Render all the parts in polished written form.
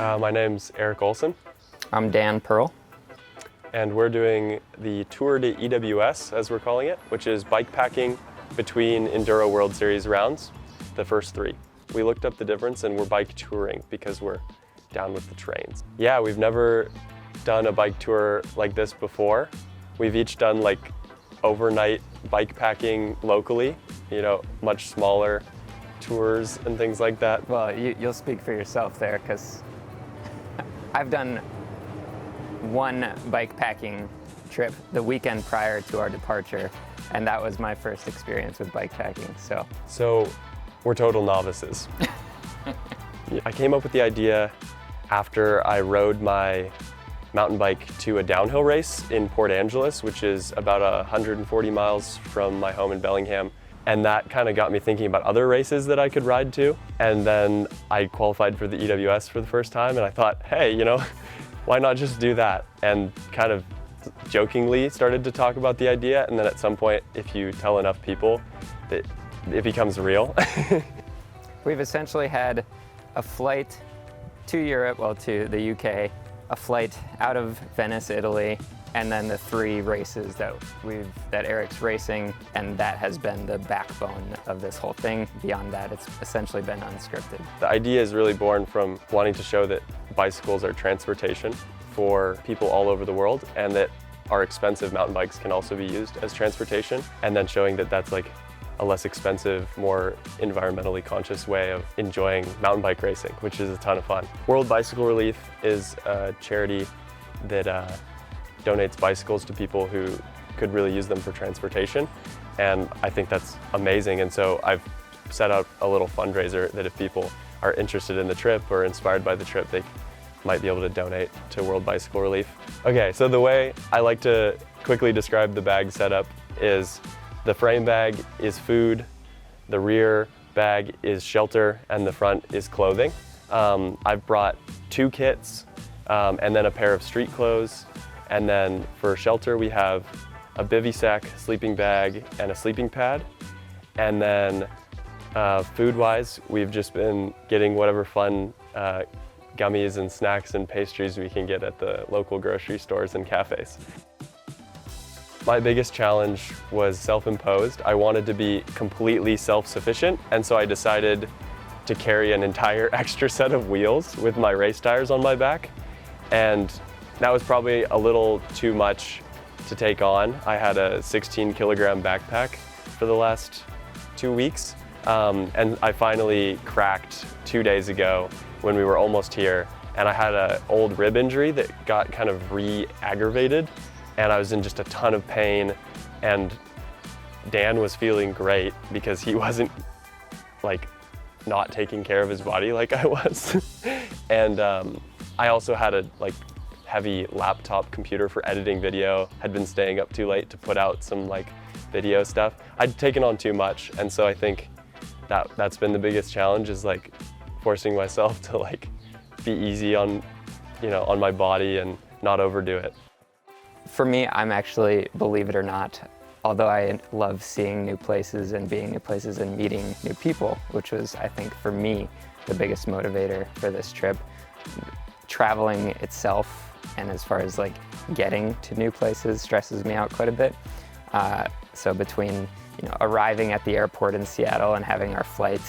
My name's Eric Olsen. I'm Dan Perl. And we're doing the Tour De EWS, as we're calling it, which is bike packing between Enduro World Series rounds, the first 3. We looked up the difference and we're bike touring because we're down with the trains. Yeah, we've never done a bike tour like this before. We've each done like overnight bike packing locally, much smaller tours and things like that. Well, you'll speak for yourself there, because I've done one bike packing trip the weekend prior to our departure, and that was my first experience with bike packing. So we're total novices. I came up with the idea after I rode my mountain bike to a downhill race in Port Angeles, which is about 140 miles from my home in Bellingham. And that kind of got me thinking about other races that I could ride to. And then I qualified for the EWS for the first time, and I thought, hey, why not just do that? And kind of jokingly started to talk about the idea, and then at some point, if you tell enough people, it becomes real. We've essentially had a flight to Europe, to the UK, a flight out of Venice, Italy, and then the 3 races that Eric's racing, and that has been the backbone of this whole thing. Beyond that, it's essentially been unscripted. The idea is really born from wanting to show that bicycles are transportation for people all over the world, and that our expensive mountain bikes can also be used as transportation, and then showing that that's like a less expensive, more environmentally conscious way of enjoying mountain bike racing, which is a ton of fun. World Bicycle Relief is a charity that donates bicycles to people who could really use them for transportation, and I think that's amazing. And so I've set up a little fundraiser that if people are interested in the trip or inspired by the trip, they might be able to donate to World Bicycle Relief. Okay, so the way I like to quickly describe the bag setup is the frame bag is food, the rear bag is shelter, and the front is clothing. I've brought 2 kits and then a pair of street clothes. And then for shelter, we have a bivy sack, sleeping bag, and a sleeping pad. And then food-wise, we've just been getting whatever fun gummies and snacks and pastries we can get at the local grocery stores and cafes. My biggest challenge was self-imposed. I wanted to be completely self-sufficient, and so I decided to carry an entire extra set of wheels with my race tires on my back. And that was probably a little too much to take on. I had a 16-kilogram backpack for the last 2 weeks, and I finally cracked 2 days ago when we were almost here, and I had an old rib injury that got kind of re-aggravated, and I was in just a ton of pain, and Dan was feeling great because he wasn't like not taking care of his body like I was. And I also had a heavy laptop computer for editing video, had been staying up too late to put out some video stuff. I'd taken on too much, and so I think that's been the biggest challenge, is forcing myself to be easy on on my body and not overdo it. For me, I'm actually, believe it or not, although I love seeing new places and being new places and meeting new people, which was, I think, for me, the biggest motivator for this trip, traveling itself, and as far as getting to new places, stresses me out quite a bit. So between arriving at the airport in Seattle and having our flight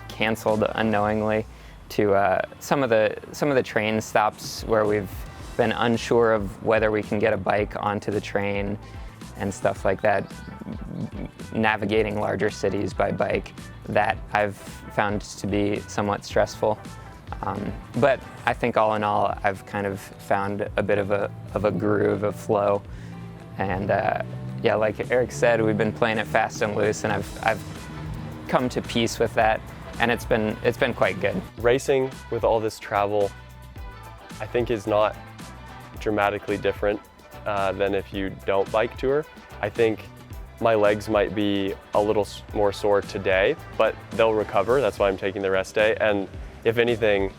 canceled unknowingly, to some of the train stops where we've been unsure of whether we can get a bike onto the train and stuff like that, navigating larger cities by bike, that I've found to be somewhat stressful. But I think all in all, I've kind of found a bit of a groove, a flow, and yeah, like Eric said, we've been playing it fast and loose, and I've come to peace with that, and it's been quite good. Racing with all this travel, I think, is not dramatically different than if you don't bike tour. I think my legs might be a little more sore today, but they'll recover. That's why I'm taking the rest day. And if anything,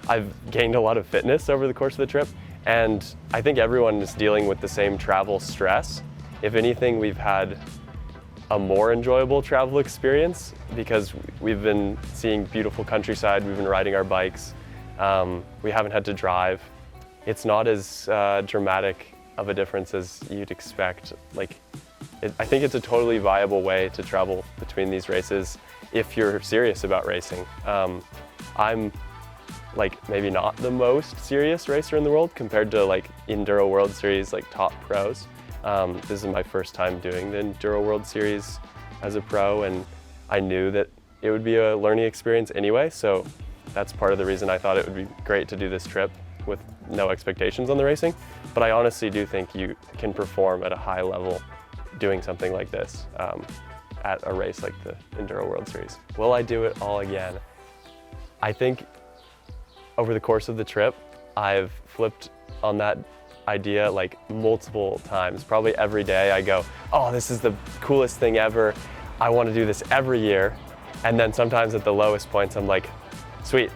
I've gained a lot of fitness over the course of the trip, and I think everyone is dealing with the same travel stress. If anything, we've had a more enjoyable travel experience because we've been seeing beautiful countryside, we've been riding our bikes, We haven't had to drive. It's not as dramatic of a difference as you'd expect. I think it's a totally viable way to travel between these races if you're serious about racing. I'm maybe not the most serious racer in the world compared to Enduro World Series top pros. This is my first time doing the Enduro World Series as a pro, and I knew that it would be a learning experience anyway, so that's part of the reason I thought it would be great to do this trip with no expectations on the racing. But I honestly do think you can perform at a high level doing something like this at a race like the Enduro World Series. Will I do it all again? I think over the course of the trip, I've flipped on that idea multiple times. Probably every day I go, oh, this is the coolest thing ever. I want to do this every year. And then sometimes at the lowest points, I'm like, sweet,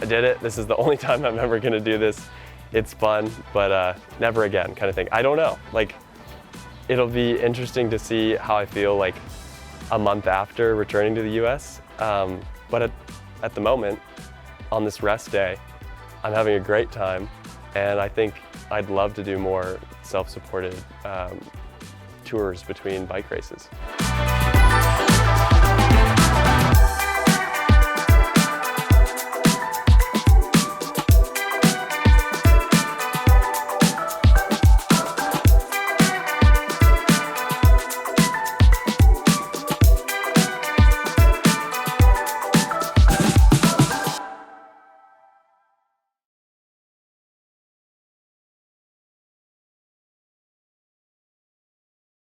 I did it. This is the only time I'm ever gonna do this. It's fun, but never again kind of thing. I don't know. It'll be interesting to see how I feel a month after returning to the US. But at the moment, on this rest day, I'm having a great time, and I think I'd love to do more self-supported tours between bike races.